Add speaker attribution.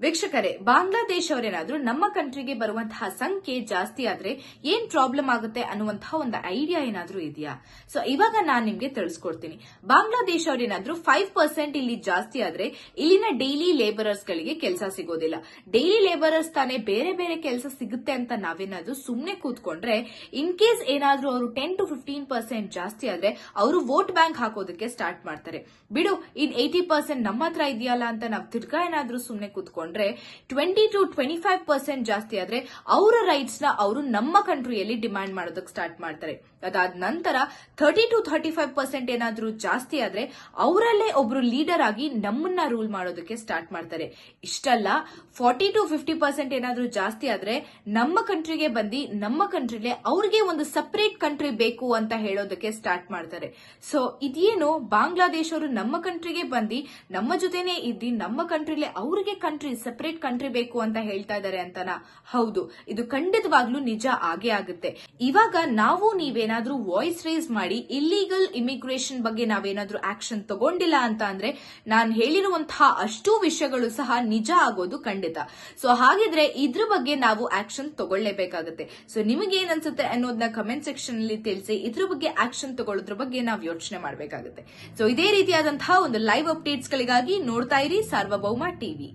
Speaker 1: ವೀಕ್ಷಕರೇ, ಬಾಂಗ್ಲಾದೇಶ ಅವರೇನಾದ್ರೂ ನಮ್ಮ ಕಂಟ್ರಿಗೆ ಬರುವಂತಹ ಸಂಖ್ಯೆ ಜಾಸ್ತಿ ಆದ್ರೆ ಏನ್ ಪ್ರಾಬ್ಲಮ್ ಆಗುತ್ತೆ ಅನ್ನುವಂತಹ ಒಂದು ಐಡಿಯಾ ಏನಾದ್ರೂ ಇದೆಯಾ? ಸೊ ಇವಾಗ ನಾನ್ ನಿಮ್ಗೆ ತಿಳಿಸ್ಕೊಡ್ತೀನಿ. ಬಾಂಗ್ಲಾದೇಶ ಅವರೇನಾದ್ರೂ 5% ಇಲ್ಲಿ ಜಾಸ್ತಿ ಆದ್ರೆ ಇಲ್ಲಿನ ಡೈಲಿ ಲೇಬರರ್ಸ್ ಗಳಿಗೆ ಕೆಲಸ ಸಿಗೋದಿಲ್ಲ. ಡೈಲಿ ಲೇಬರರ್ಸ್ ತಾನೇ ಬೇರೆ ಬೇರೆ ಕೆಲಸ ಸಿಗುತ್ತೆ ಅಂತ ನಾವೇನಾದ್ರೂ ಸುಮ್ನೆ ಕೂತ್ಕೊಂಡ್ರೆ, ಇನ್ ಕೇಸ್ ಏನಾದ್ರೂ ಅವರು 10 to 15% ಜಾಸ್ತಿ ಆದ್ರೆ ಅವರು ವೋಟ್ ಬ್ಯಾಂಕ್ ಹಾಕೋದಕ್ಕೆ ಸ್ಟಾರ್ಟ್ ಮಾಡ್ತಾರೆ. ಬಿಡು, ಇನ್ 80% ನಮ್ಮ ಹತ್ರ ಇದೆಯಲ್ಲ ಅಂತ ನಾವು ತಿರ್ಗಾ ಏನಾದ್ರೂ ಸುಮ್ನೆ ಕೂತ್ಕೊಂಡ್ರೆ 20 to 25% ಜಾಸ್ತಿ ಆದ್ರೆ ಅವರ ರೈಟ್ಸ್ ನ ಅವರು ನಮ್ಮ ಕಂಟ್ರಿಯಲ್ಲಿ ಡಿಮ್ಯಾಂಡ್ ಮಾಡೋದಕ್ಕೆ ಸ್ಟಾರ್ಟ್ ಮಾಡ್ತಾರೆ. ಅದಾದ ನಂತರ 30 to 35% ಏನಾದ್ರೂ ಜಾಸ್ತಿ ಆದ್ರೆ ಅವರಲ್ಲೇ ಒಬ್ರು ಲೀಡರ್ ಆಗಿ ನಮ್ಮನ್ನ ರೂಲ್ ಮಾಡೋದಕ್ಕೆ ಸ್ಟಾರ್ಟ್ ಮಾಡ್ತಾರೆ. ಇಷ್ಟಲ್ಲ, 40 to 50% ಏನಾದ್ರೂ ಜಾಸ್ತಿ ಆದ್ರೆ ನಮ್ಮ ಕಂಟ್ರಿಗೆ ಬಂದು ನಮ್ಮ ಕಂಟ್ರಿಲೇ ಅವ್ರಿಗೆ ಒಂದು ಸಪರೇಟ್ ಕಂಟ್ರಿ ಬೇಕು ಅಂತ ಹೇಳೋದಕ್ಕೆ ಸ್ಟಾರ್ಟ್ ಮಾಡ್ತಾರೆ. ಸೊ ಇದೇನು, ಬಾಂಗ್ಲಾದೇಶ ಅವರು ನಮ್ಮ ಕಂಟ್ರಿಗೆ ಬಂದು ನಮ್ಮ ಜೊತೆನೆ ಇದ್ದು ನಮ್ಮ ಕಂಟ್ರಿಲೇ ಅವ್ರಿಗೆ ಸಪರೇಟ್ ಕಂಟ್ರಿ ಬೇಕು ಅಂತ ಹೇಳ್ತಾ ಇದ್ದಾರೆ ಅಂತನಾ? ಹೌದು, ಇದು ಖಂಡಿತವಾಗ್ಲೂ ನಿಜ ಆಗೇ ಆಗುತ್ತೆ. ಇವಾಗ ನಾವು ನೀವೇನಾದ್ರೂ ವಾಯ್ಸ್ ರೇಸ್ ಮಾಡಿ ಇಲ್ಲಿಗಲ್ ಇಮಿಗ್ರೇಷನ್ ಬಗ್ಗೆ ನಾವೇನಾದ್ರೂ ಆಕ್ಷನ್ ತಗೊಂಡಿಲ್ಲ ಅಂತ ಅಂದ್ರೆ ನಾನು ಹೇಳಿರುವಂತಹ ಅಷ್ಟೂ ವಿಷಯಗಳು ಸಹ ನಿಜ ಆಗೋದು ಖಂಡಿತ. ಸೊ ಹಾಗಿದ್ರೆ ಇದ್ರ ಬಗ್ಗೆ ನಾವು ಆಕ್ಷನ್ ತಗೊಳ್ಳೇಬೇಕಾಗುತ್ತೆ. ಸೊ ನಿಮಗೆ ಏನ್ ಅನ್ಸುತ್ತೆ ಅನ್ನೋದನ್ನ ಕಮೆಂಟ್ ಸೆಕ್ಷನ್ ಅಲ್ಲಿ ತಿಳಿಸಿ. ಇದ್ರ ಬಗ್ಗೆ ಆಕ್ಷನ್ ತಗೊಳ್ಳೋದ್ರ ಬಗ್ಗೆ ನಾವು ಯೋಚನೆ ಮಾಡಬೇಕಾಗುತ್ತೆ. ಸೊ ಇದೇ ರೀತಿಯಾದಂತಹ ಒಂದು ಲೈವ್ ಅಪ್ಡೇಟ್ಸ್ ಗಳಿಗಾಗಿ ನೋಡ್ತಾ ಇರಿ ಸಾರ್ವಭೌಮ ಟಿವಿ.